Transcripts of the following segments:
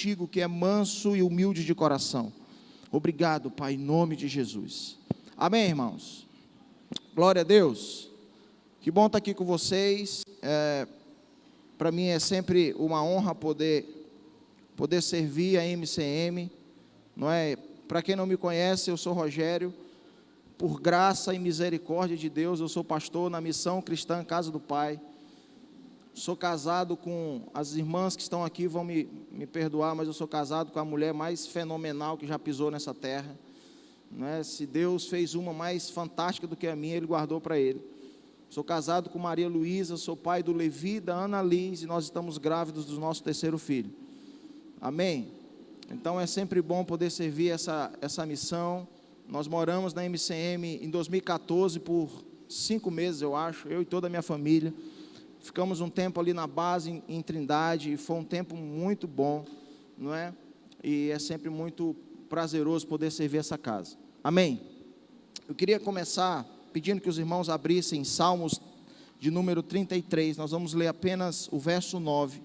contigo, que é manso e humilde de coração. Obrigado, Pai, em nome de Jesus. Amém, irmãos? Glória a Deus. Que bom estar aqui com vocês. Para mim é sempre uma honra poder servir a MCM, não é? Para quem não me conhece, eu sou Rogério. Por graça e misericórdia de Deus, eu sou pastor na Missão Cristã Casa do Pai. Sou casado com, as irmãs que estão aqui vão me perdoar, mas eu sou casado com a mulher mais fenomenal que já pisou nessa terra, não é? Se Deus fez uma mais fantástica do que a minha, Ele guardou para Ele. Sou casado com Maria Luísa, sou pai do Levi, da Ana Liz, e nós estamos grávidos do nosso terceiro filho. Amém? Então é sempre bom poder servir essa missão. Nós moramos na MCM em 2014 por 5 meses, eu acho, eu e toda a minha família. Ficamos um tempo ali na base em Trindade, e foi um tempo muito bom, não é? E é sempre muito prazeroso poder servir essa casa. Amém? Eu queria começar pedindo que os irmãos abrissem Salmos de número 33, nós vamos ler apenas o verso 9,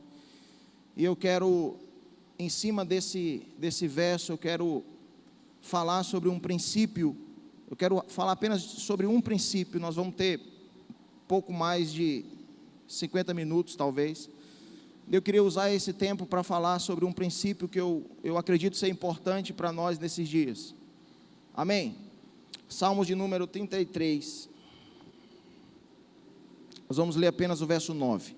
e eu quero, em cima desse verso, eu quero falar sobre um princípio, eu quero falar apenas sobre um princípio. Nós vamos ter pouco mais de 50 minutos talvez. Eu queria usar esse tempo para falar sobre um princípio que eu acredito ser importante para nós nesses dias. Amém? Salmos de número 33. Nós vamos ler apenas o verso 9.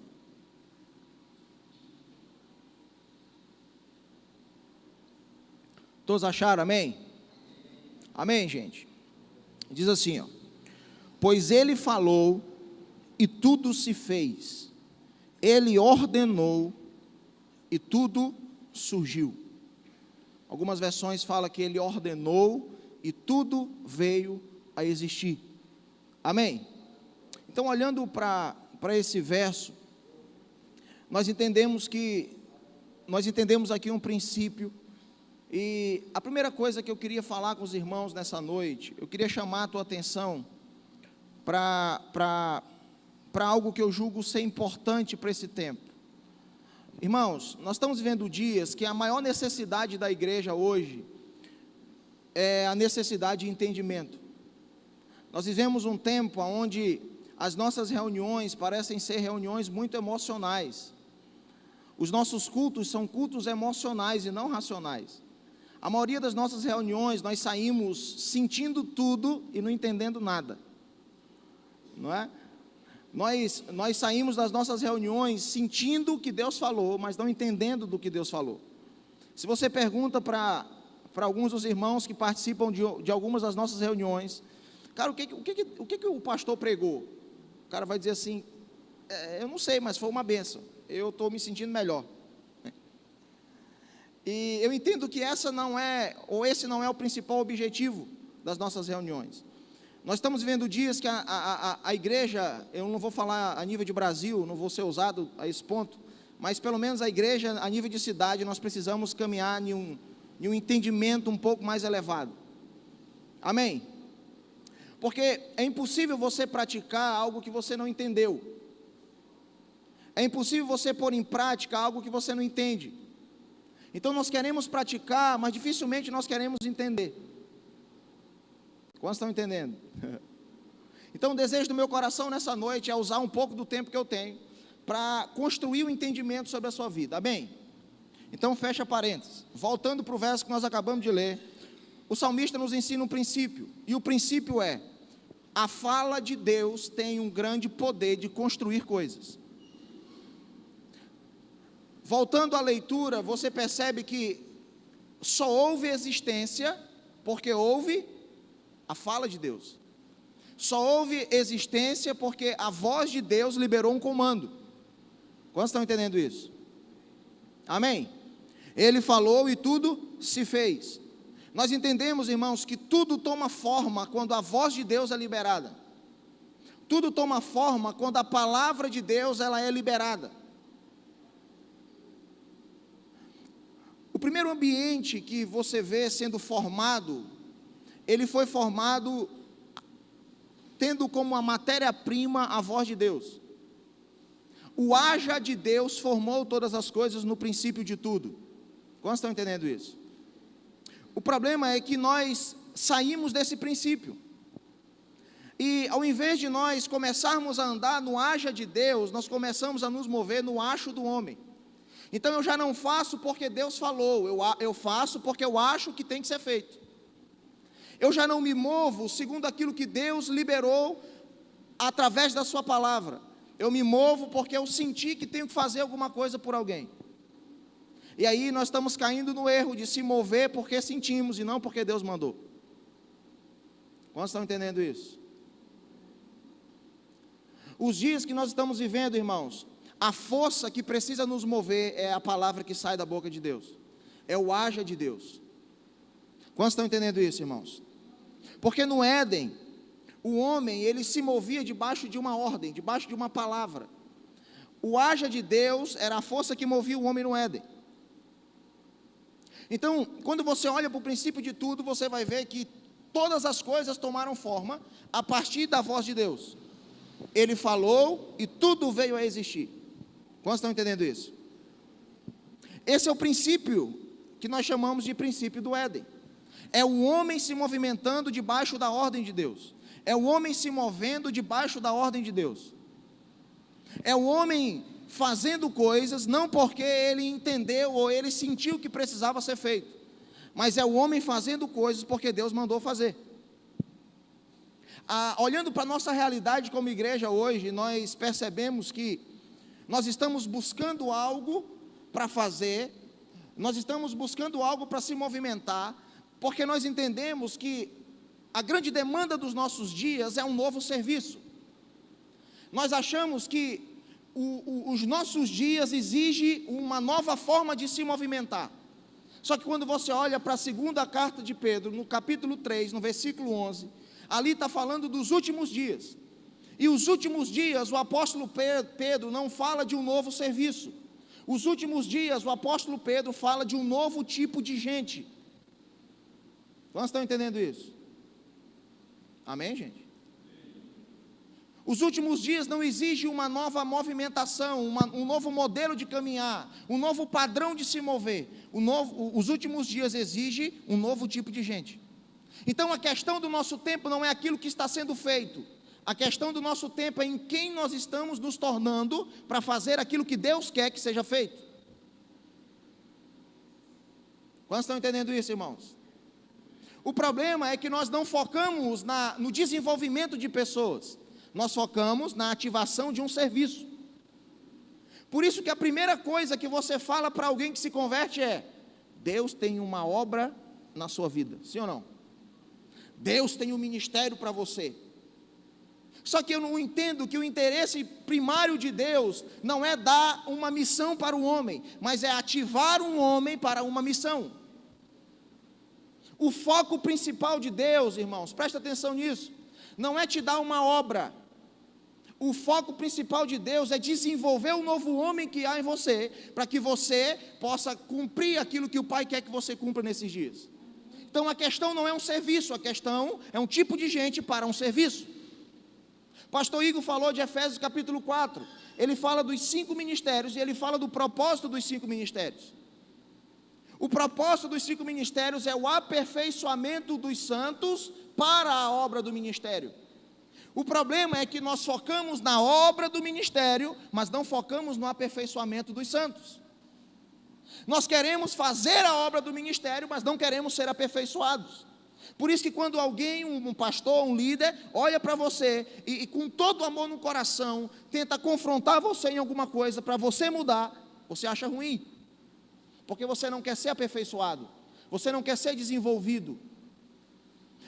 Todos acharam? Amém? Amém, gente? Diz assim, ó: pois Ele falou e tudo se fez, Ele ordenou e tudo surgiu. Algumas versões falam que Ele ordenou e tudo veio a existir. Amém? Então, olhando para esse verso, nós entendemos aqui um princípio, e a primeira coisa que eu queria falar com os irmãos nessa noite, eu queria chamar a tua atenção para algo que eu julgo ser importante para esse tempo. Irmãos, nós estamos vivendo dias que a maior necessidade da igreja hoje é a necessidade de entendimento. Nós vivemos um tempo onde as nossas reuniões parecem ser reuniões muito emocionais. Os nossos cultos são cultos emocionais e não racionais. A maioria das nossas reuniões nós saímos sentindo tudo e não entendendo nada, não é? Nós saímos das nossas reuniões sentindo o que Deus falou, mas não entendendo do que Deus falou. Se você pergunta para alguns dos irmãos que participam de algumas das nossas reuniões, cara, o que o pastor pregou? O cara vai dizer assim, eu não sei, mas foi uma bênção, eu estou me sentindo melhor. E eu entendo que esse não é o principal objetivo das nossas reuniões. Nós estamos vivendo dias que a igreja, eu não vou falar a nível de Brasil, não vou ser ousado a esse ponto, mas pelo menos a igreja, a nível de cidade, nós precisamos caminhar em um entendimento um pouco mais elevado. Amém? Porque é impossível você praticar algo que você não entendeu. É impossível você pôr em prática algo que você não entende. Então nós queremos praticar, mas dificilmente nós queremos entender. Quantos estão entendendo? Então o desejo do meu coração nessa noite é usar um pouco do tempo que eu tenho para construir o entendimento sobre a sua vida. Amém? Então fecha parênteses. Voltando para o verso que nós acabamos de ler, o salmista nos ensina um princípio, e o princípio é: a fala de Deus tem um grande poder de construir coisas. Voltando à leitura, você percebe que só houve existência porque houve a fala de Deus. Só houve existência porque a voz de Deus liberou um comando. Quantos estão entendendo isso? Amém? Ele falou e tudo se fez. Nós entendemos, irmãos, que tudo toma forma quando a voz de Deus é liberada. Tudo toma forma quando a palavra de Deus ela é liberada. O primeiro ambiente que você vê sendo formado, ele foi formado tendo como a matéria-prima a voz de Deus. O haja de Deus formou todas as coisas no princípio de tudo. Quantos estão entendendo isso? O problema é que nós saímos desse princípio. E ao invés de nós começarmos a andar no haja de Deus, nós começamos a nos mover no acho do homem. Então eu já não faço porque Deus falou, eu faço porque eu acho que tem que ser feito. Eu já não me movo segundo aquilo que Deus liberou através da sua palavra. Eu me movo porque eu senti que tenho que fazer alguma coisa por alguém. E aí nós estamos caindo no erro de se mover porque sentimos e não porque Deus mandou. Quantos estão entendendo isso? Os dias que nós estamos vivendo, irmãos, a força que precisa nos mover é a palavra que sai da boca de Deus. É o haja de Deus. Quantos estão entendendo isso, irmãos? Porque no Éden, o homem, ele se movia debaixo de uma ordem, debaixo de uma palavra. O haja de Deus era a força que movia o homem no Éden. Então, quando você olha para o princípio de tudo, você vai ver que todas as coisas tomaram forma a partir da voz de Deus. Ele falou e tudo veio a existir. Quantos estão entendendo isso? Esse é o princípio que nós chamamos de princípio do Éden. É o homem se movimentando debaixo da ordem de Deus. É o homem se movendo debaixo da ordem de Deus. É o homem fazendo coisas, não porque ele entendeu ou ele sentiu que precisava ser feito, mas é o homem fazendo coisas porque Deus mandou fazer. Olhando para a nossa realidade como igreja hoje, nós percebemos que nós estamos buscando algo para fazer, nós estamos buscando algo para se movimentar, porque nós entendemos que a grande demanda dos nossos dias é um novo serviço. Nós achamos que os nossos dias exigem uma nova forma de se movimentar. Só que quando você olha para a segunda carta de Pedro, no capítulo 3, no versículo 11, ali está falando dos últimos dias. E os últimos dias, o apóstolo Pedro não fala de um novo serviço. Os últimos dias, o apóstolo Pedro fala de um novo tipo de gente. Vocês estão entendendo isso? Amém, gente? Os últimos dias não exigem uma nova movimentação, um novo modelo de caminhar, um novo padrão de se mover. Os últimos dias exigem um novo tipo de gente. Então a questão do nosso tempo não é aquilo que está sendo feito. A questão do nosso tempo é em quem nós estamos nos tornando para fazer aquilo que Deus quer que seja feito. Quantos estão entendendo isso, irmãos? O problema é que nós não focamos no desenvolvimento de pessoas. Nós focamos na ativação de um serviço. Por isso que a primeira coisa que você fala para alguém que se converte é: Deus tem uma obra na sua vida, sim ou não? Deus tem um ministério para você. Só que eu não entendo que o interesse primário de Deus não é dar uma missão para o homem, mas é ativar um homem para uma missão. O foco principal de Deus, irmãos, presta atenção nisso, não é te dar uma obra. O foco principal de Deus é desenvolver o novo homem que há em você, para que você possa cumprir aquilo que o Pai quer que você cumpra nesses dias. Então a questão não é um serviço, a questão é um tipo de gente para um serviço. Pastor Igor falou de Efésios capítulo 4, ele fala dos 5 ministérios e ele fala do propósito dos 5 ministérios. O propósito dos 5 ministérios é o aperfeiçoamento dos santos para a obra do ministério. O problema é que nós focamos na obra do ministério, mas não focamos no aperfeiçoamento dos santos. Nós queremos fazer a obra do ministério, mas não queremos ser aperfeiçoados. Por isso que quando alguém, um pastor, um líder, olha para você e com todo amor no coração, tenta confrontar você em alguma coisa para você mudar, você acha ruim. Porque você não quer ser aperfeiçoado, você não quer ser desenvolvido.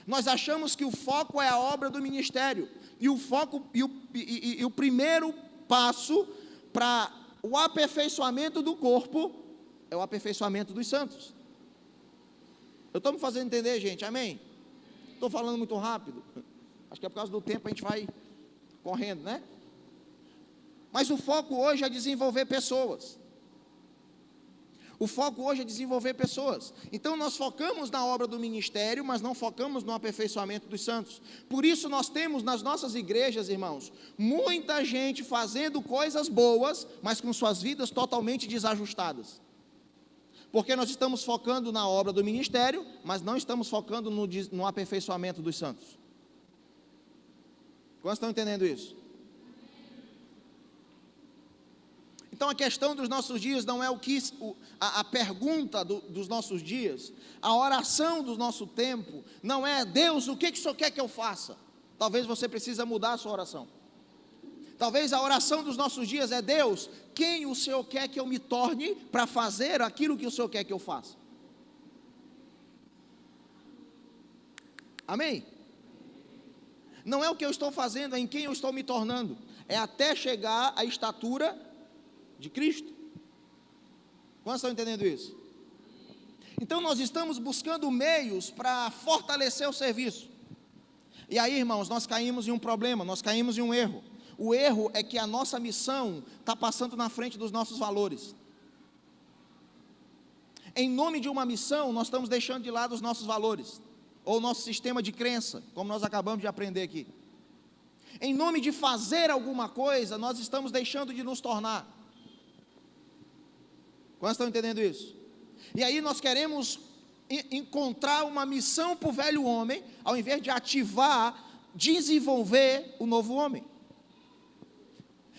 Nós achamos que o foco é a obra do ministério, e o foco e o primeiro passo para o aperfeiçoamento do corpo é o aperfeiçoamento dos santos. Eu estou me fazendo entender, gente, amém? Estou falando muito rápido, acho que é por causa do tempo, a gente vai correndo, né? Mas o foco hoje é desenvolver pessoas. O foco hoje é desenvolver pessoas. Então nós focamos na obra do ministério, mas não focamos no aperfeiçoamento dos santos. Por isso nós temos nas nossas igrejas, irmãos, muita gente fazendo coisas boas, mas com suas vidas totalmente desajustadas. Porque nós estamos focando na obra do ministério, mas não estamos focando no aperfeiçoamento dos santos. Quantos estão entendendo isso? Então a questão dos nossos dias não é a pergunta dos nossos dias, a oração do nosso tempo, não é: Deus, o que o Senhor quer que eu faça? Talvez você precise mudar a sua oração. Talvez a oração dos nossos dias é: Deus, quem o Senhor quer que eu me torne para fazer aquilo que o Senhor quer que eu faça? Amém? Não é o que eu estou fazendo, é em quem eu estou me tornando, é até chegar à estatura de Cristo. Quantos estão entendendo isso? Então nós estamos buscando meios para fortalecer o serviço. E aí, irmãos, nós caímos em um problema, nós caímos em um erro. O erro é que a nossa missão está passando na frente dos nossos valores. Em nome de uma missão, nós estamos deixando de lado os nossos valores, ou o nosso sistema de crença, como nós acabamos de aprender aqui. Em nome de fazer alguma coisa, nós estamos deixando de nos tornar. Quantos estão entendendo isso? E aí nós queremos encontrar uma missão para o velho homem, ao invés de ativar, desenvolver o novo homem.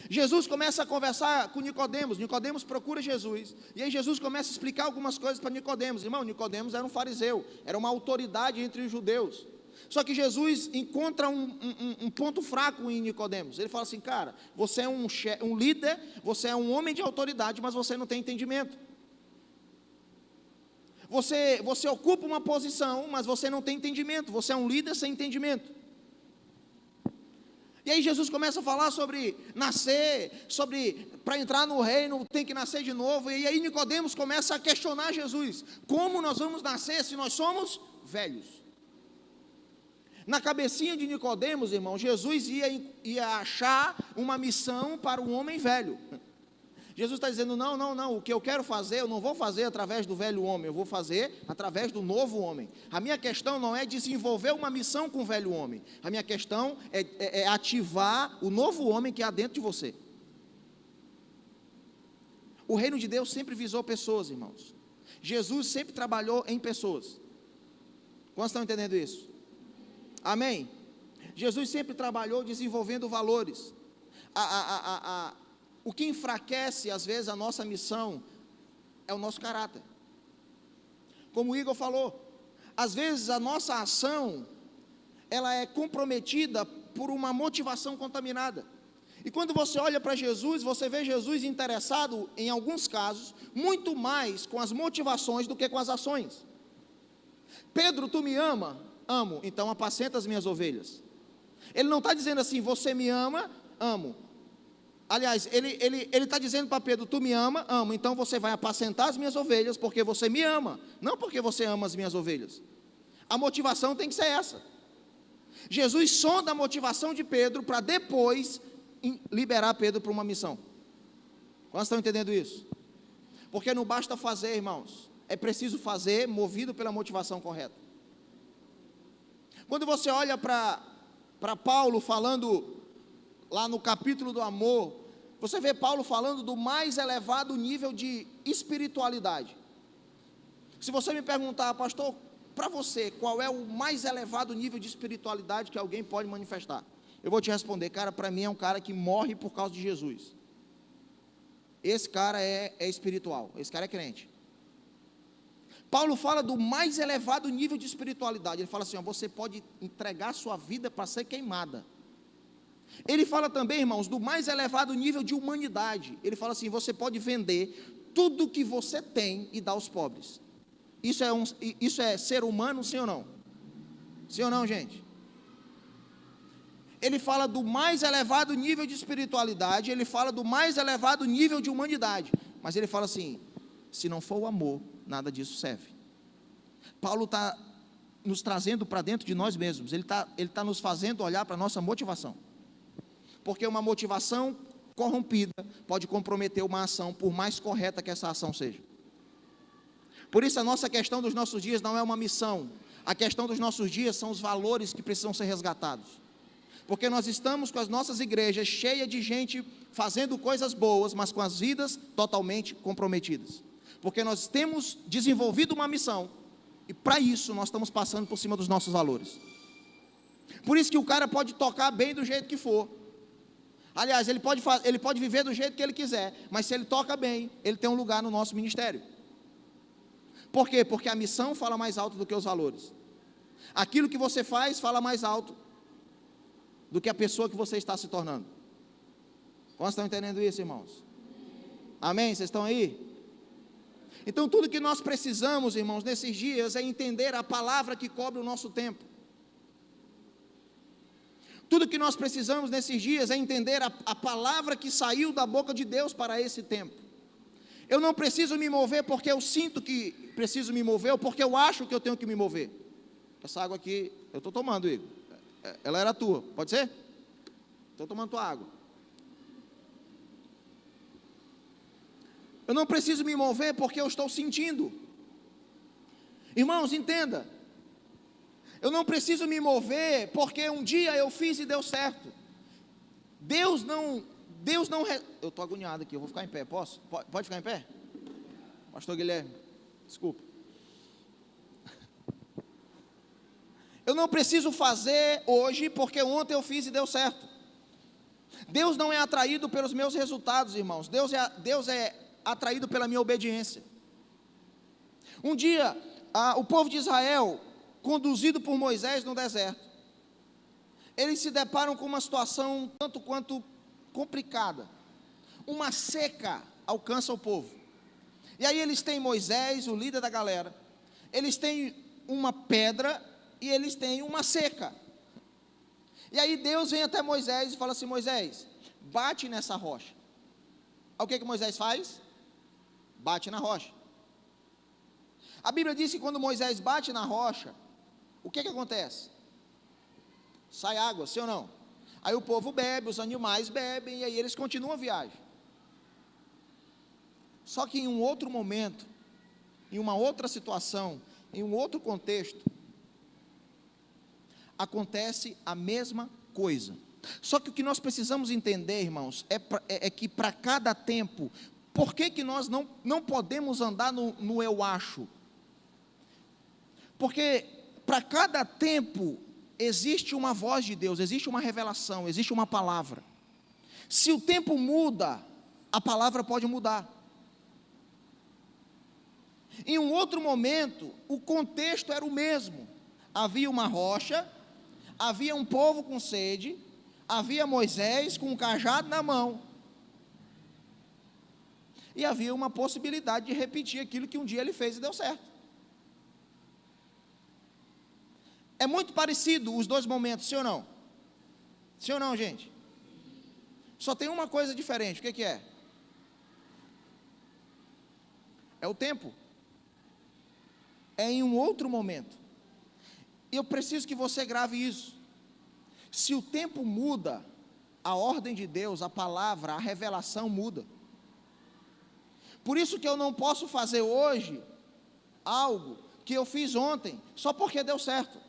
Jesus começa a conversar com Nicodemos. Nicodemos procura Jesus, e aí Jesus começa a explicar algumas coisas para Nicodemos. Irmão, Nicodemos era um fariseu, era uma autoridade entre os judeus. Só que Jesus encontra um ponto fraco em Nicodemos. Ele fala assim: cara, você é um líder, você é um homem de autoridade, mas você não tem entendimento. Você ocupa uma posição, mas você não tem entendimento. Você é um líder sem entendimento. E aí Jesus começa a falar sobre nascer, para entrar no reino tem que nascer de novo. E aí Nicodemos começa a questionar Jesus: como nós vamos nascer se nós somos velhos? Na cabecinha de Nicodemos, irmão, Jesus ia achar uma missão para o homem velho. Jesus está dizendo: não, o que eu quero fazer, eu não vou fazer através do velho homem, eu vou fazer através do novo homem. A minha questão não é desenvolver uma missão com o velho homem, a minha questão é ativar o novo homem que há dentro de você. O reino de Deus sempre visou pessoas, irmãos. Jesus sempre trabalhou em pessoas. Quantos estão entendendo isso? Amém? Jesus sempre trabalhou desenvolvendo valores. O que enfraquece às vezes a nossa missão é o nosso caráter. Como o Igor falou, às vezes a nossa ação ela é comprometida por uma motivação contaminada. E quando você olha para Jesus, você vê Jesus interessado, em alguns casos, muito mais com as motivações do que com as ações. Pedro, tu me ama? Amo, então apacenta as minhas ovelhas. Ele não está dizendo assim: você me ama? Amo. Aliás, ele está dizendo para Pedro: tu me ama? Amo, então você vai apacentar as minhas ovelhas porque você me ama, não porque você ama as minhas ovelhas. A motivação tem que ser essa. Jesus sonda a motivação de Pedro para depois liberar Pedro para uma missão. Quantos estão entendendo isso? Porque não basta fazer, irmãos, é preciso fazer movido pela motivação correta. Quando você olha para Paulo falando lá no capítulo do amor, você vê Paulo falando do mais elevado nível de espiritualidade. Se você me perguntar: pastor, para você, qual é o mais elevado nível de espiritualidade que alguém pode manifestar? Eu vou te responder: cara, para mim é um cara que morre por causa de Jesus. Esse cara é espiritual, esse cara é crente. Paulo fala do mais elevado nível de espiritualidade. Ele fala assim: ó, você pode entregar sua vida para ser queimada. Ele fala também, irmãos, do mais elevado nível de humanidade. Ele fala assim: você pode vender tudo que você tem e dar aos pobres. Isso é ser humano, sim ou não? Sim ou não, gente? Ele fala do mais elevado nível de espiritualidade, ele fala do mais elevado nível de humanidade. Mas ele fala assim: se não for o amor, nada disso serve. Paulo está nos trazendo para dentro de nós mesmos. Ele tá nos fazendo olhar para a nossa motivação. Porque uma motivação corrompida pode comprometer uma ação, por mais correta que essa ação seja. Por isso a nossa questão dos nossos dias não é uma missão. A questão dos nossos dias são os valores que precisam ser resgatados. Porque nós estamos com as nossas igrejas cheias de gente fazendo coisas boas, mas com as vidas totalmente comprometidas. Porque nós temos desenvolvido uma missão, e para isso nós estamos passando por cima dos nossos valores. Por isso que o cara pode tocar bem do jeito que for. Aliás, ele pode viver do jeito que ele quiser, mas se ele toca bem, ele tem um lugar no nosso ministério. Por quê? Porque a missão fala mais alto do que os valores. Aquilo que você faz fala mais alto do que a pessoa que você está se tornando. Vocês estão entendendo isso, irmãos? Amém? Vocês estão aí? Então tudo que nós precisamos, irmãos, nesses dias é entender a palavra que cobre o nosso tempo. Tudo que nós precisamos nesses dias é entender a palavra que saiu da boca de Deus para esse tempo. Eu não preciso me mover porque eu sinto que preciso me mover, ou porque eu acho que eu tenho que me mover. Essa água aqui, eu estou tomando, Igor. Ela era tua, pode ser? Estou tomando tua água. Eu não preciso me mover porque eu estou sentindo. Irmãos, entenda. Eu não preciso me mover porque um dia eu fiz e deu certo. Deus não... Eu estou agoniado aqui, eu vou ficar em pé, posso? Pode ficar em pé? Pastor Guilherme, desculpa. Eu não preciso fazer hoje porque ontem eu fiz e deu certo. Deus não é atraído pelos meus resultados, irmãos. Deus é atraído pela minha obediência. Um dia, o povo de Israel, conduzido por Moisés no deserto, eles se deparam com uma situação tanto quanto complicada. Uma seca alcança o povo. E aí eles têm Moisés, o líder da galera, eles têm uma pedra e eles têm uma seca. E aí Deus vem até Moisés e fala assim: Moisés, bate nessa rocha. Aí o que Moisés faz? Bate na rocha. A Bíblia diz que quando Moisés bate na rocha, o que acontece? Sai água, sim ou não? Aí o povo bebe, os animais bebem, e aí eles continuam a viagem. Só que em um outro momento, em uma outra situação, em um outro contexto, acontece a mesma coisa. Só que o que nós precisamos entender, irmãos, é que para cada tempo, por que nós não podemos andar no eu acho? Porque para cada tempo existe uma voz de Deus, existe uma revelação, existe uma palavra. Se o tempo muda, a palavra pode mudar. Em um outro momento, o contexto era o mesmo. Havia uma rocha, havia um povo com sede, havia Moisés com um cajado na mão. E havia uma possibilidade de repetir aquilo que um dia ele fez e deu certo. É muito parecido os dois momentos, sim ou não? Sim ou não, gente? Só tem uma coisa diferente, o que é? É o tempo. É em um outro momento. E eu preciso que você grave isso. Se o tempo muda, a ordem de Deus, a palavra, a revelação muda. Por isso que eu não posso fazer hoje algo que eu fiz ontem, só porque deu certo.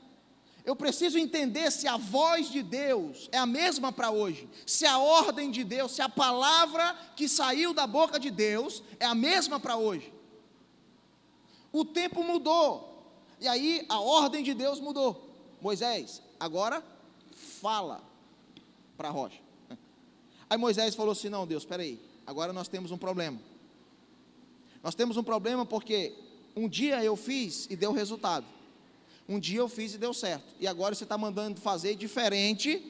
Eu preciso entender se a voz de Deus é a mesma para hoje, se a ordem de Deus, se a palavra que saiu da boca de Deus é a mesma para hoje. O tempo mudou, e aí a ordem de Deus mudou. Moisés, agora fala para a rocha. Aí Moisés falou assim: não, Deus, espera aí, agora nós temos um problema. Nós temos um problema porque um dia eu fiz e deu resultado. Um dia eu fiz e deu certo. E agora você está mandando fazer diferente.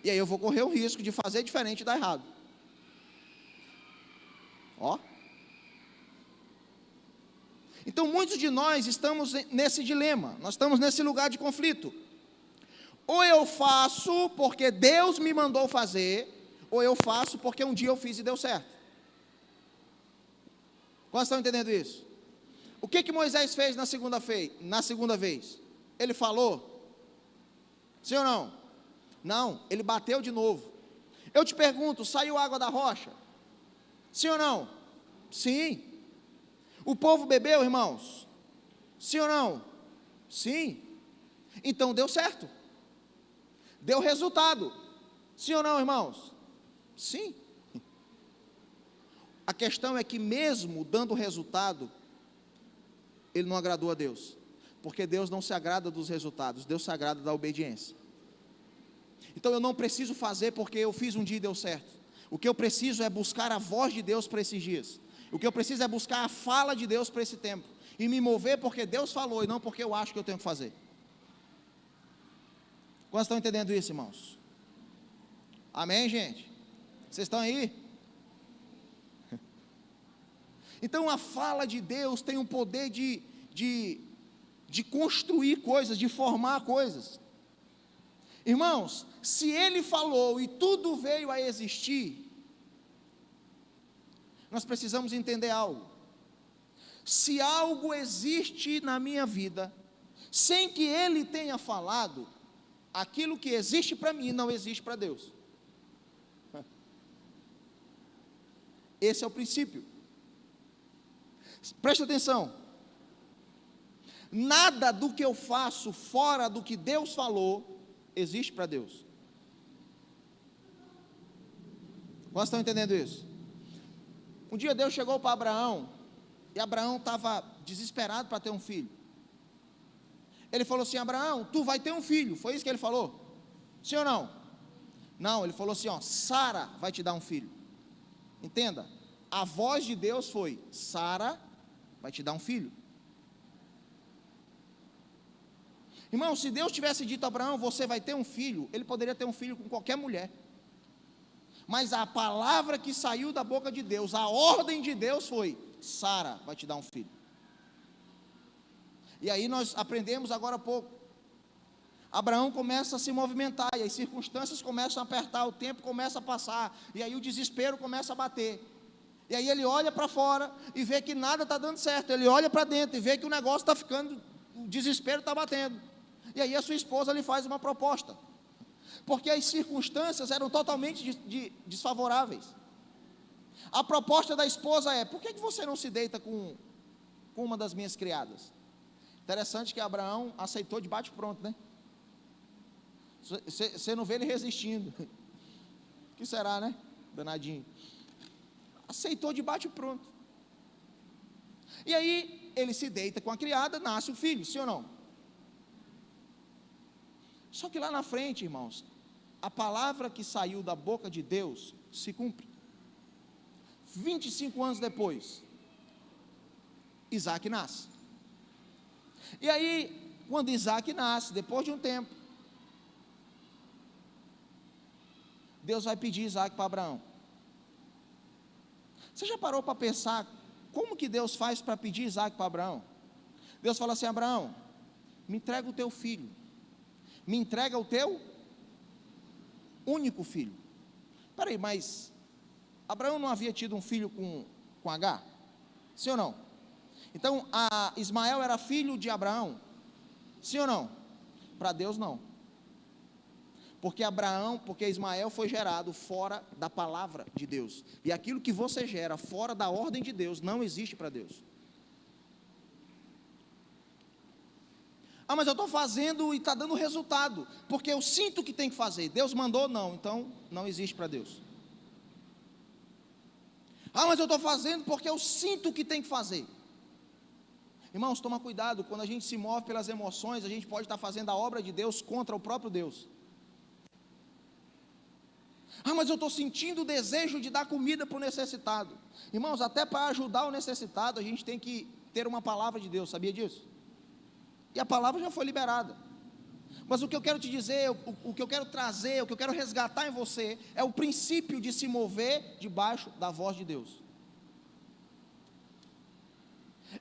E aí eu vou correr o risco de fazer diferente e dar errado. Ó. Então muitos de nós estamos nesse dilema. Nós estamos nesse lugar de conflito. Ou eu faço porque Deus me mandou fazer, ou eu faço porque um dia eu fiz e deu certo. Quantos estão entendendo isso? O que Moisés fez na segunda vez? Ele falou? Sim ou não? Não, ele bateu de novo. Eu te pergunto, saiu água da rocha? Sim ou não? Sim. O povo bebeu, irmãos? Sim ou não? Sim. Então deu certo. Deu resultado. Sim ou não, irmãos? Sim. A questão é que mesmo dando resultado, ele não agradou a Deus, porque Deus não se agrada dos resultados, Deus se agrada da obediência. Então eu não preciso fazer porque eu fiz um dia e deu certo. O que eu preciso é buscar a voz de Deus para esses dias. O que eu preciso é buscar a fala de Deus para esse tempo, e me mover porque Deus falou, e não porque eu acho que eu tenho que fazer. Quantos estão entendendo isso, irmãos? Amém, gente? Vocês estão aí? Então a fala de Deus tem um poder de construir coisas, de formar coisas. Irmãos, se Ele falou e tudo veio a existir, nós precisamos entender algo. Se algo existe na minha vida, sem que Ele tenha falado, aquilo que existe para mim não existe para Deus. Esse é o princípio. Preste atenção. Nada do que eu faço fora do que Deus falou existe para Deus. Vocês estão entendendo isso? Um dia Deus chegou para Abraão, e Abraão estava desesperado para ter um filho. Ele falou assim: Abraão, tu vai ter um filho. Foi isso que ele falou? Sim ou não? Não, ele falou assim: ó, Sara vai te dar um filho. Entenda, a voz de Deus foi: Sara vai te dar um filho. Irmão, se Deus tivesse dito a Abraão: você vai ter um filho, ele poderia ter um filho com qualquer mulher. Mas a palavra que saiu da boca de Deus, a ordem de Deus foi: Sara vai te dar um filho. E aí nós aprendemos agora há pouco, Abraão começa a se movimentar, e as circunstâncias começam a apertar, o tempo começa a passar, e aí o desespero começa a bater. E aí ele olha para fora e vê que nada está dando certo, ele olha para dentro e vê que o negócio está ficando, o desespero está batendo. E aí a sua esposa lhe faz uma proposta, porque as circunstâncias eram totalmente desfavoráveis. A proposta da esposa é: por que você não se deita com uma das minhas criadas? Interessante que Abraão aceitou de bate-pronto, né? Você não vê ele resistindo. O que será, né? Danadinho. Aceitou de bate-pronto. E aí ele se deita com a criada, nasce o filho, sim ou não? Só que lá na frente, irmãos, a palavra que saiu da boca de Deus se cumpre. 25 anos depois, Isaac nasce. E aí, quando Isaac nasce, depois de um tempo, Deus vai pedir Isaac para Abraão. Você já parou para pensar como que Deus faz para pedir Isaac para Abraão? Deus fala assim: Abraão, me entrega o teu filho, me entrega o teu único filho. Peraí, mas Abraão não havia tido um filho com Agar? Sim ou não? Então, Ismael era filho de Abraão? Sim ou não? Para Deus não. Porque Ismael foi gerado fora da palavra de Deus. E aquilo que você gera fora da ordem de Deus não existe para Deus. Ah, mas eu estou fazendo e está dando resultado, porque eu sinto que tem que fazer. Deus mandou? Não, então não existe para Deus. Ah, mas eu estou fazendo porque eu sinto que tem que fazer. Irmãos, toma cuidado, quando a gente se move pelas emoções, a gente pode estar fazendo a obra de Deus contra o próprio Deus. Ah, mas eu estou sentindo o desejo de dar comida para o necessitado. Irmãos, até para ajudar o necessitado, a gente tem que ter uma palavra de Deus, sabia disso? E a palavra já foi liberada. Mas o que eu quero te dizer, o que eu quero trazer, o que eu quero resgatar em você, é o princípio de se mover debaixo da voz de Deus.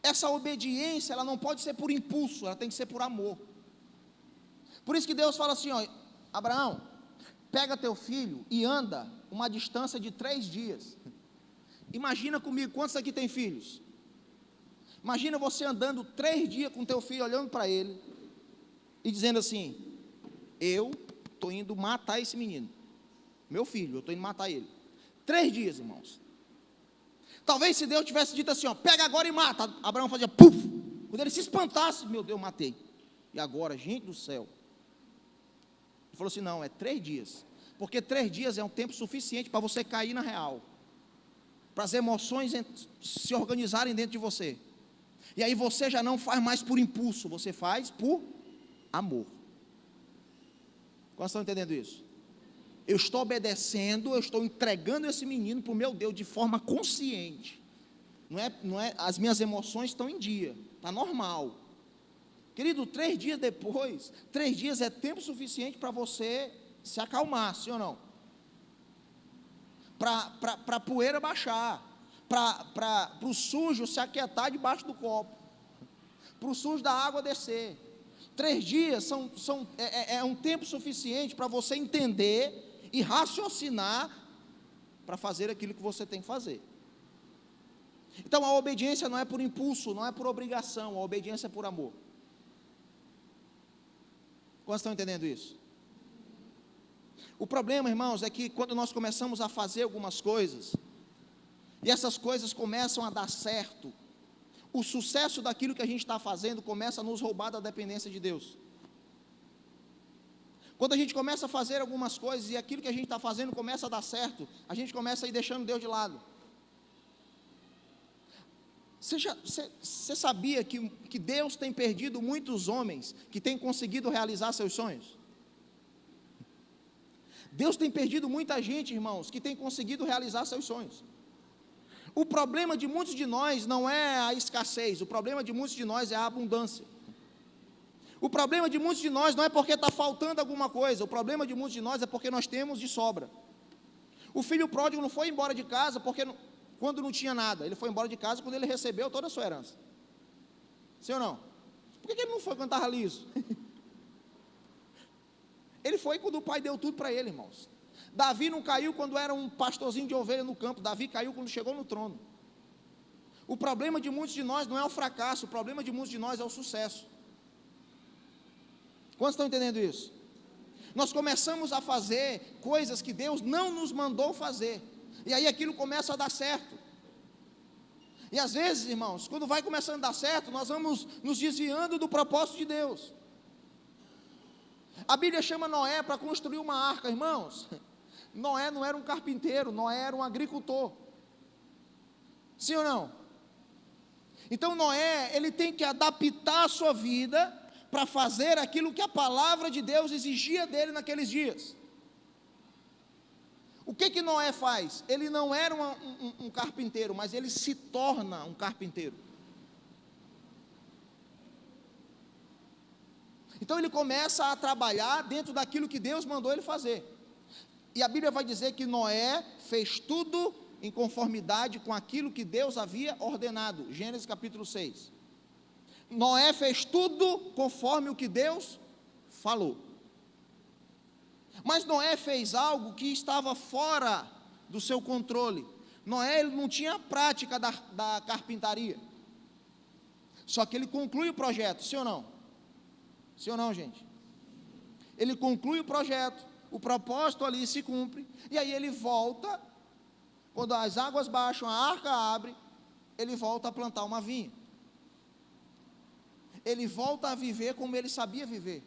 Essa obediência, ela não pode ser por impulso, ela tem que ser por amor. Por isso que Deus fala assim: ó, Abraão, pega teu filho e anda uma distância de 3 dias. Imagina comigo, quantos aqui tem filhos? Imagina você andando 3 dias com teu filho, olhando para ele e dizendo assim: eu estou indo matar esse menino, meu filho, eu estou indo matar ele. 3 dias, irmãos. Talvez se Deus tivesse dito assim: ó, pega agora e mata, Abraão fazia puf. Quando ele se espantasse: meu Deus, matei. E agora, gente do céu. Ele falou assim: não, é 3 dias, porque 3 dias é um tempo suficiente para você cair na real. para as emoções se organizarem dentro de você. E aí você já não faz mais por impulso, você faz por amor. Quantos estão entendendo isso? Eu estou obedecendo, eu estou entregando esse menino para o meu Deus de forma consciente. Não é, as minhas emoções estão em dia, está normal. Querido, 3 dias depois, 3 dias é tempo suficiente para você se acalmar, sim ou não? Para a poeira baixar, para o sujo se aquietar debaixo do copo, para o sujo da água descer. 3 dias é um tempo suficiente para você entender e raciocinar para fazer aquilo que você tem que fazer. Então a obediência não é por impulso, não é por obrigação, a obediência é por amor. Quantos estão entendendo isso? O problema, irmãos, é que quando nós começamos a fazer algumas coisas, e essas coisas começam a dar certo, o sucesso daquilo que a gente está fazendo começa a nos roubar da dependência de Deus. Quando a gente começa a fazer algumas coisas e aquilo que a gente está fazendo começa a dar certo, a gente começa a ir deixando Deus de lado. Você sabia que Deus tem perdido muitos homens que têm conseguido realizar seus sonhos? Deus tem perdido muita gente, irmãos, que tem conseguido realizar seus sonhos. O problema de muitos de nós não é a escassez, o problema de muitos de nós é a abundância. O problema de muitos de nós não é porque está faltando alguma coisa, o problema de muitos de nós é porque nós temos de sobra. O filho pródigo não foi embora de casa quando não tinha nada, ele foi embora de casa quando ele recebeu toda a sua herança. Sim ou não? Por que ele não foi quando estava liso? Ele foi quando o pai deu tudo para ele, irmãos. Davi não caiu quando era um pastorzinho de ovelha no campo, Davi caiu quando chegou no trono. O problema de muitos de nós não é o fracasso, o problema de muitos de nós é o sucesso. Quantos estão entendendo isso? Nós começamos a fazer coisas que Deus não nos mandou fazer, e aí aquilo começa a dar certo. E às vezes, irmãos, quando vai começando a dar certo, nós vamos nos desviando do propósito de Deus. A Bíblia chama Noé para construir uma arca, irmãos. Noé não era um carpinteiro, Noé era um agricultor. Sim ou não? Então Noé, ele tem que adaptar a sua vida para fazer aquilo que a palavra de Deus exigia dele naqueles dias. O que Noé faz? Ele não era um carpinteiro, mas ele se torna um carpinteiro. Então ele começa a trabalhar dentro daquilo que Deus mandou ele fazer. E a Bíblia vai dizer que Noé fez tudo em conformidade com aquilo que Deus havia ordenado. Gênesis capítulo 6. Noé fez tudo conforme o que Deus falou. Mas Noé fez algo que estava fora do seu controle. Noé ele não tinha a prática da carpintaria. Só que ele conclui o projeto, sim ou não? Sim ou não, gente? Ele conclui o projeto, o propósito ali se cumpre, e aí ele volta, quando as águas baixam, a arca abre, ele volta a plantar uma vinha. Ele volta a viver como ele sabia viver.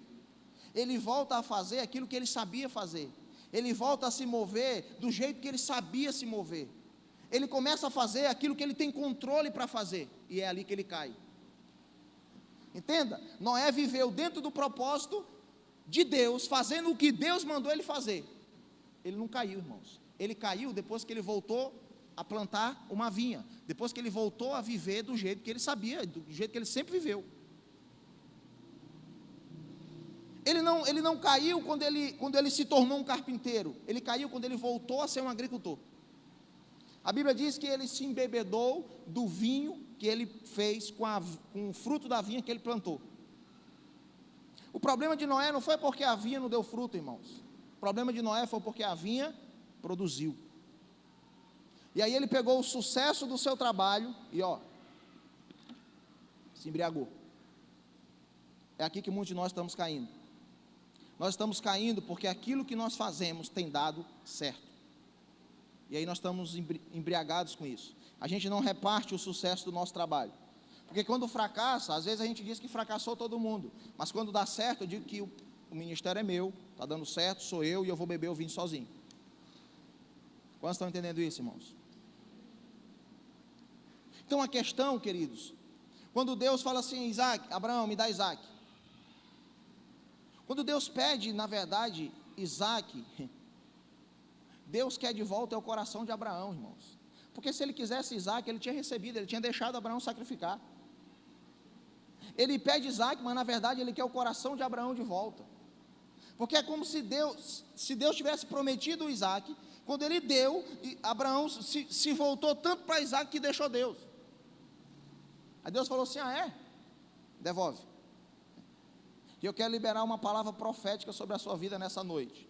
Ele volta a fazer aquilo que ele sabia fazer. Ele volta a se mover do jeito que ele sabia se mover. Ele começa a fazer aquilo que ele tem controle para fazer, e é ali que ele cai. Entenda, Noé viveu dentro do propósito de Deus, fazendo o que Deus mandou ele fazer. Ele não caiu, irmãos. Ele caiu depois que ele voltou a plantar uma vinha, depois que ele voltou a viver do jeito que ele sabia, do jeito que ele sempre viveu. Ele não caiu quando ele se tornou um carpinteiro, ele caiu quando ele voltou a ser um agricultor. A Bíblia diz que ele se embebedou do vinho que ele fez com o fruto da vinha que ele plantou. O problema de Noé não foi porque a vinha não deu fruto, irmãos. O problema de Noé foi porque a vinha produziu. E aí ele pegou o sucesso do seu trabalho e se embriagou. É aqui que muitos de nós estamos caindo. Nós estamos caindo porque aquilo que nós fazemos tem dado certo. E aí nós estamos embriagados com isso. A gente não reparte o sucesso do nosso trabalho. Porque quando fracassa, às vezes a gente diz que fracassou todo mundo. Mas quando dá certo, eu digo que o ministério é meu, está dando certo, sou eu e eu vou beber o vinho sozinho. Quantos estão entendendo isso, irmãos? Então a questão, queridos, quando Deus fala assim, Isaac, Abraão, me dá Isaac. Quando Deus pede, na verdade, Isaac, Deus quer de volta é o coração de Abraão, irmãos. Porque se ele quisesse Isaac, ele tinha recebido, ele tinha deixado Abraão sacrificar. Ele pede Isaac, mas na verdade ele quer o coração de Abraão de volta. Porque é como se Deus tivesse prometido o Isaac, quando ele deu, Abraão se voltou tanto para Isaac que deixou Deus. Aí Deus falou assim, devolve. E eu quero liberar uma palavra profética sobre a sua vida nessa noite.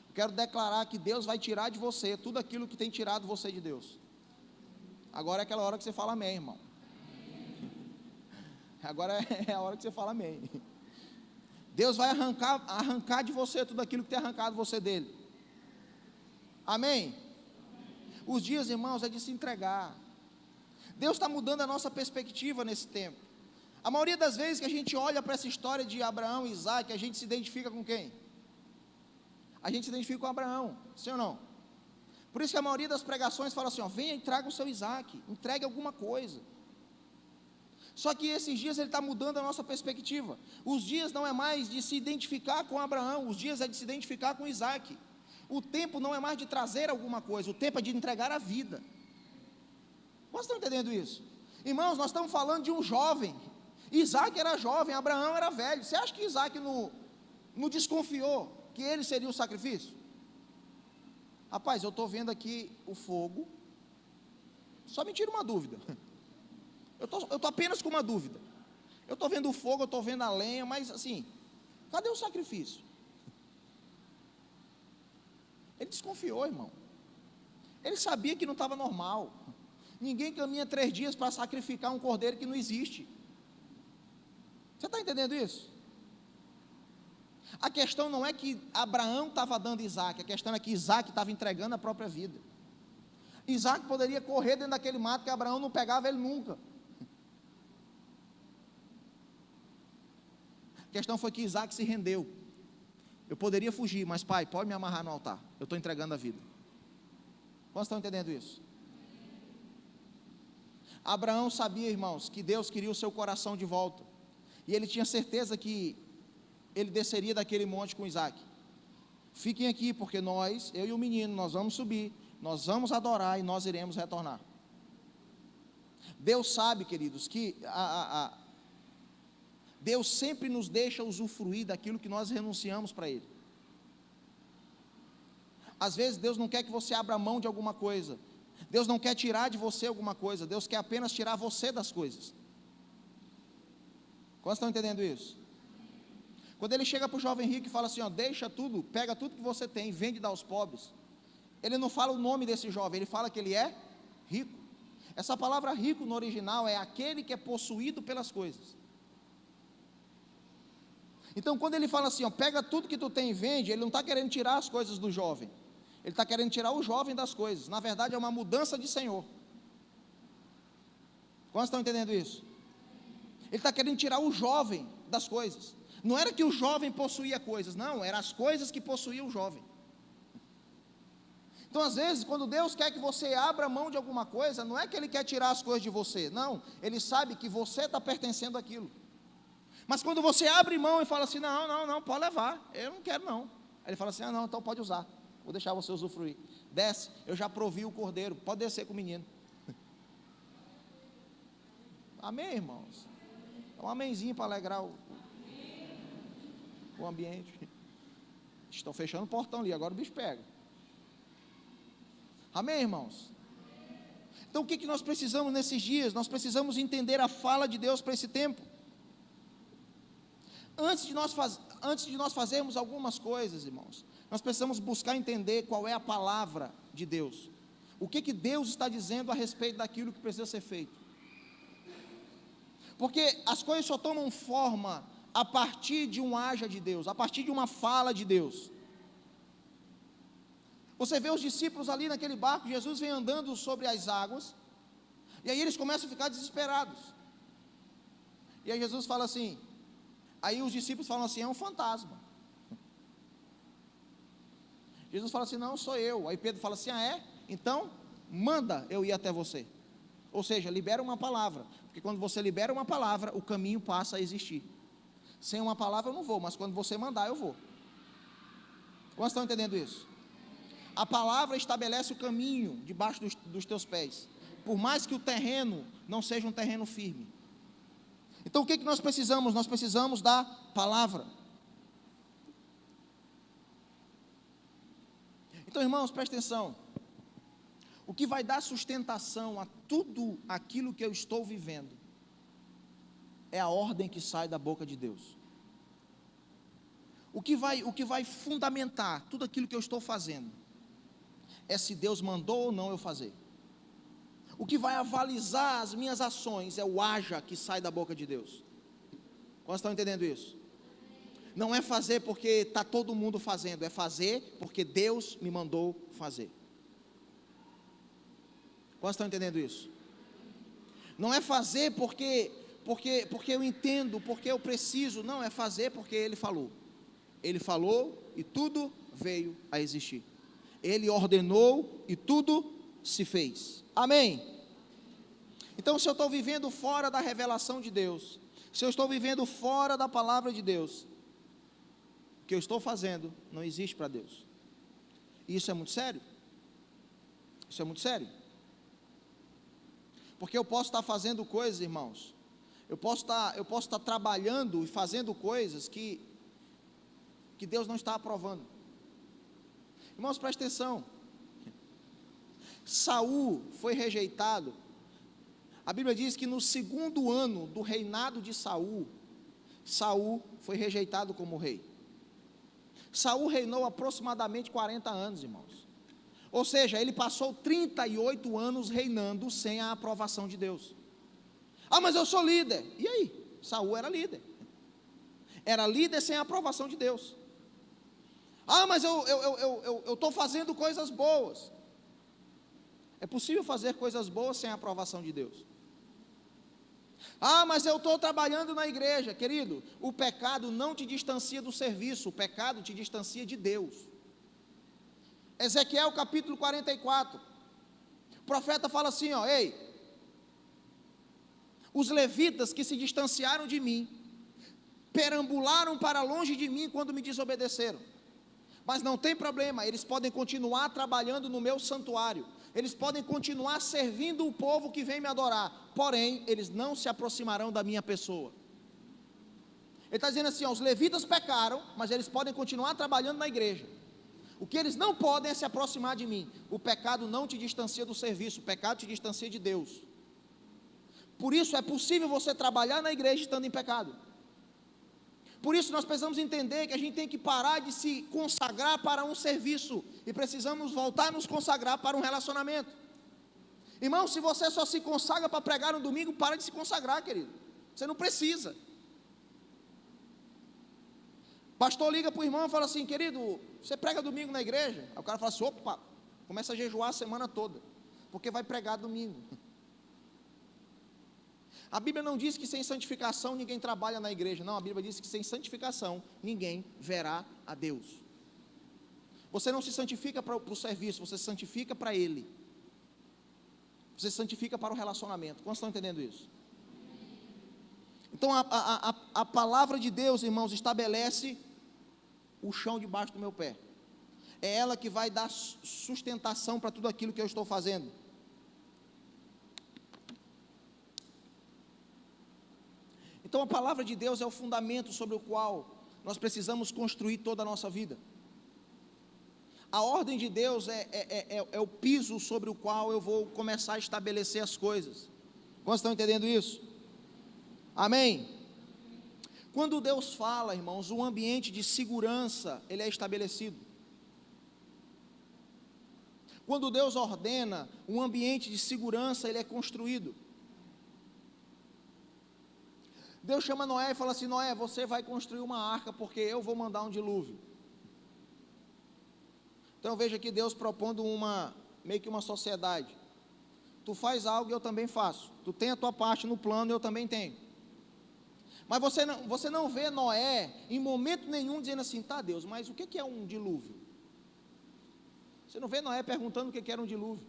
Eu quero declarar que Deus vai tirar de você tudo aquilo que tem tirado você de Deus. Agora é aquela hora que você fala amém, irmão. Agora é a hora que você fala amém. Deus vai arrancar de você tudo aquilo que tem arrancado você dele. Amém? Os dias, irmãos, é de se entregar. Deus está mudando a nossa perspectiva nesse tempo. A maioria das vezes que a gente olha para essa história de Abraão e Isaac, a gente se identifica com quem? A gente se identifica com Abraão, sim ou não? Por isso que a maioria das pregações fala assim, venha e traga o seu Isaac, entregue alguma coisa. Só que esses dias ele está mudando a nossa perspectiva. Os dias não é mais de se identificar com Abraão, os dias é de se identificar com Isaac. O tempo não é mais de trazer alguma coisa, o tempo é de entregar a vida. Vocês estão entendendo isso? Irmãos, nós estamos falando de um jovem. Isaac era jovem, Abraão era velho. Você acha que Isaac não desconfiou que ele seria o sacrifício? Rapaz, eu estou vendo aqui o fogo. Só me tira uma dúvida. Eu estou apenas com uma dúvida. Eu estou vendo o fogo, eu estou vendo a lenha, mas assim, cadê o sacrifício? Ele desconfiou, irmão. Ele sabia que não estava normal. Ninguém caminha 3 dias para sacrificar um cordeiro que não existe. Você está entendendo isso? A questão não é que Abraão estava dando Isaac, a questão é que Isaac estava entregando a própria vida. Isaac poderia correr dentro daquele mato que Abraão não pegava ele nunca. A questão foi que Isaac se rendeu. Eu poderia fugir, mas pai, pode me amarrar no altar, eu estou entregando a vida. Vocês estão entendendo isso? Abraão sabia, irmãos, que Deus queria o seu coração de volta, e ele tinha certeza que ele desceria daquele monte com Isaac. Fiquem aqui, porque eu e o menino, nós vamos subir, nós vamos adorar e nós iremos retornar. Deus sabe, queridos, que Deus sempre nos deixa usufruir daquilo que nós renunciamos para Ele. Às vezes Deus não quer que você abra mão de alguma coisa, Deus não quer tirar de você alguma coisa, Deus quer apenas tirar você das coisas. Vocês estão entendendo isso? Quando ele chega para o jovem rico e fala assim, deixa tudo, pega tudo que você tem, vende e dá aos pobres, ele não fala o nome desse jovem, ele fala que ele é rico. Essa palavra rico no original é aquele que é possuído pelas coisas. Então quando ele fala assim, pega tudo que tu tem e vende, ele não está querendo tirar as coisas do jovem, ele está querendo tirar o jovem das coisas. Na verdade é uma mudança de senhor. Quantos estão entendendo isso? Ele está querendo tirar o jovem das coisas. Não era que o jovem possuía coisas, não, eram as coisas que possuíam o jovem. Então às vezes quando Deus quer que você abra mão de alguma coisa, não é que Ele quer tirar as coisas de você, não, Ele sabe que você está pertencendo àquilo. Mas quando você abre mão e fala assim, não, pode levar, eu não quero não. Aí Ele fala assim, não, então pode usar, vou deixar você usufruir. Desce, eu já provi o cordeiro, pode descer com o menino. Amém, irmãos? Um amenzinho para alegrar o ambiente. Estão fechando o portão ali, agora o bicho pega. Amém, irmãos? Então o que nós precisamos nesses dias? Nós precisamos entender a fala de Deus para esse tempo. Antes de nós fazermos algumas coisas, irmãos, nós precisamos buscar entender qual é a palavra de Deus. O que Deus está dizendo a respeito daquilo que precisa ser feito. Porque as coisas só tomam forma a partir de um haja de Deus, a partir de uma fala de Deus. Você vê os discípulos ali naquele barco, Jesus vem andando sobre as águas, e aí eles começam a ficar desesperados. E aí Jesus fala assim, aí os discípulos falam assim, é um fantasma. Jesus fala assim, não, sou eu. Aí Pedro fala assim, é? Então, manda eu ir até você. Ou seja, libera uma palavra, porque quando você libera uma palavra, o caminho passa a existir. Sem uma palavra eu não vou, mas quando você mandar eu vou. Quantos estão entendendo isso? A palavra estabelece o caminho debaixo dos teus pés, por mais que o terreno não seja um terreno firme. Então o que nós precisamos? Nós precisamos da palavra. Então, irmãos, presta atenção. O que vai dar sustentação a tudo aquilo que eu estou vivendo é a ordem que sai da boca de Deus. O que vai fundamentar tudo aquilo que eu estou fazendo é se Deus mandou ou não eu fazer. O que vai avalizar as minhas ações é o haja que sai da boca de Deus. Quantos estão entendendo isso? Não é fazer porque está todo mundo fazendo, é fazer porque Deus me mandou fazer. Quantos estão entendendo isso? Não é fazer porque eu entendo, porque eu preciso, não, é fazer porque Ele falou. Ele falou e tudo veio a existir. Ele ordenou e tudo se fez. Amém? Então, se eu estou vivendo fora da revelação de Deus, se eu estou vivendo fora da palavra de Deus, o que eu estou fazendo não existe para Deus. E isso é muito sério. Isso é muito sério. Porque eu posso estar fazendo coisas, irmãos, eu posso estar trabalhando e fazendo coisas que Deus não está aprovando. Irmãos, presta atenção. Saul foi rejeitado. A Bíblia diz que no segundo ano do reinado de Saul, Saul foi rejeitado como rei. Saul reinou aproximadamente 40 anos, irmãos. Ou seja, ele passou 38 anos reinando sem a aprovação de Deus. Ah, mas eu sou líder. E aí? Saul era líder. Era líder sem a aprovação de Deus. Ah, mas eu estou fazendo coisas boas. É possível fazer coisas boas sem a aprovação de Deus. Ah, mas eu estou trabalhando na igreja. Querido, o pecado não te distancia do serviço, o pecado te distancia de Deus. Ezequiel capítulo 44, o profeta fala assim, ó, ei, os levitas que se distanciaram de mim, perambularam para longe de mim quando me desobedeceram, mas não tem problema, eles podem continuar trabalhando no meu santuário, eles podem continuar servindo o povo que vem me adorar, porém, eles não se aproximarão da minha pessoa. Ele está dizendo assim, ó, os levitas pecaram, mas eles podem continuar trabalhando na igreja. O que eles não podem é se aproximar de mim. O pecado não te distancia do serviço, o pecado te distancia de Deus. Por isso é possível você trabalhar na igreja estando em pecado. Por isso nós precisamos entender que a gente tem que parar de se consagrar para um serviço e precisamos voltar a nos consagrar para um relacionamento. Irmão, se você só se consagra para pregar no domingo, para de se consagrar, querido. Você não precisa. Pastor liga para o irmão e fala assim, querido, você prega domingo na igreja? Aí o cara fala assim, opa, começa a jejuar a semana toda, porque vai pregar domingo. A Bíblia não diz que sem santificação ninguém trabalha na igreja, não, a Bíblia diz que sem santificação ninguém verá a Deus. Você não se santifica para o serviço, você se santifica para Ele. Você se santifica para o relacionamento. Quantos estão entendendo isso? Então a palavra de Deus, irmãos, estabelece o chão debaixo do meu pé. É ela que vai dar sustentação para tudo aquilo que eu estou fazendo. Então a palavra de Deus é o fundamento sobre o qual nós precisamos construir toda a nossa vida. A ordem de Deus é o piso sobre o qual eu vou começar a estabelecer as coisas. Quantos estão entendendo isso? Amém? Quando Deus fala, irmãos, um ambiente de segurança, ele é estabelecido. Quando Deus ordena, um ambiente de segurança, ele é construído. Deus chama Noé e fala assim, Noé, você vai construir uma arca, porque eu vou mandar um dilúvio. Então veja que Deus propondo meio que uma sociedade. Tu faz algo e eu também faço. Tu tem a tua parte no plano e eu também tenho. Mas você não vê Noé em momento nenhum dizendo assim, tá Deus, mas o que é um dilúvio? Você não vê Noé perguntando o que era um dilúvio.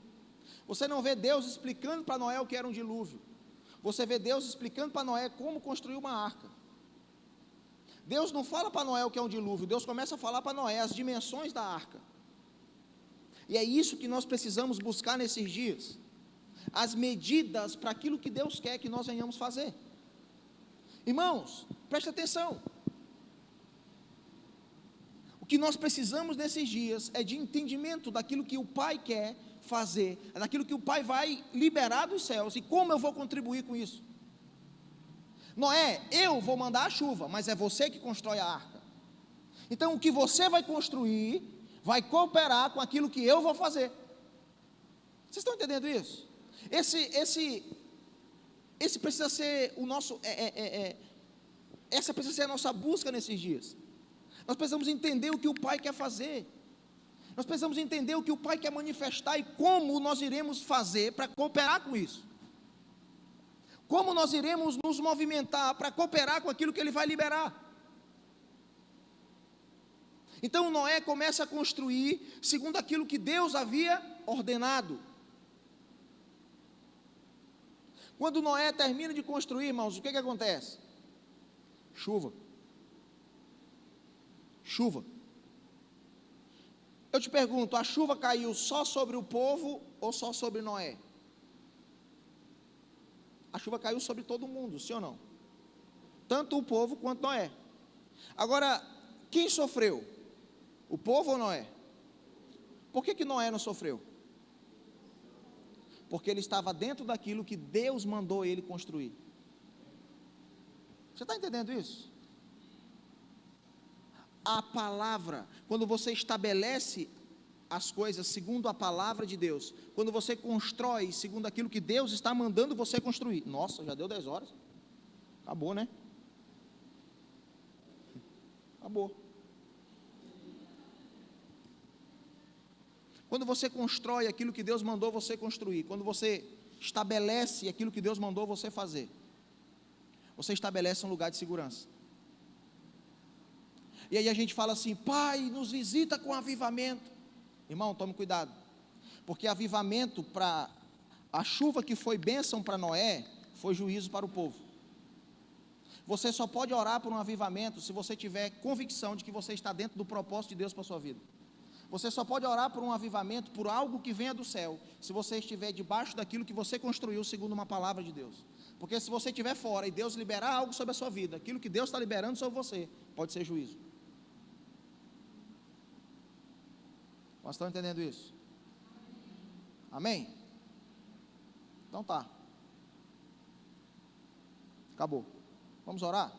Você não vê Deus explicando para Noé o que era um dilúvio. Você vê Deus explicando para Noé como construir uma arca. Deus não fala para Noé o que é um dilúvio, Deus começa a falar para Noé as dimensões da arca. E é isso que nós precisamos buscar nesses dias. As medidas para aquilo que Deus quer que nós venhamos fazer. Irmãos, preste atenção. O que nós precisamos nesses dias é de entendimento daquilo que o Pai quer fazer, daquilo que o Pai vai liberar dos céus, e como eu vou contribuir com isso. Noé, eu vou mandar a chuva, mas é você que constrói a arca. Então o que você vai construir, vai cooperar com aquilo que eu vou fazer. Vocês estão entendendo isso? Esse precisa ser o nosso, essa precisa ser a nossa busca nesses dias. Nós precisamos entender o que o Pai quer fazer. Nós precisamos entender o que o Pai quer manifestar e como nós iremos fazer para cooperar com isso. Como nós iremos nos movimentar para cooperar com aquilo que Ele vai liberar. Então Noé começa a construir segundo aquilo que Deus havia ordenado. Quando Noé termina de construir, irmãos, o que acontece? Chuva. Chuva. Eu te pergunto, a chuva caiu só sobre o povo ou só sobre Noé? A chuva caiu sobre todo mundo, sim ou não? Tanto o povo quanto Noé. Agora, quem sofreu? O povo ou Noé? Por que Noé não sofreu? Porque ele estava dentro daquilo que Deus mandou ele construir. Você está entendendo isso? A palavra, quando você estabelece as coisas segundo a palavra de Deus, quando você constrói segundo aquilo que Deus está mandando você construir. Nossa, já deu 10 horas. Acabou, né? Acabou. Quando você constrói aquilo que Deus mandou você construir, quando você estabelece aquilo que Deus mandou você fazer, você estabelece um lugar de segurança. E aí a gente fala assim: Pai, nos visita com avivamento. Irmão, tome cuidado, porque avivamento, para a chuva que foi bênção para Noé, foi juízo para o povo. Você só pode orar por um avivamento se você tiver convicção de que você está dentro do propósito de Deus para a sua vida. Você só pode orar por um avivamento, por algo que venha do céu, se você estiver debaixo daquilo que você construiu segundo uma palavra de Deus. Porque se você estiver fora e Deus liberar algo sobre a sua vida, aquilo que Deus está liberando sobre você, pode ser juízo. Nós estamos entendendo isso? Amém? Então tá. Acabou. Vamos orar?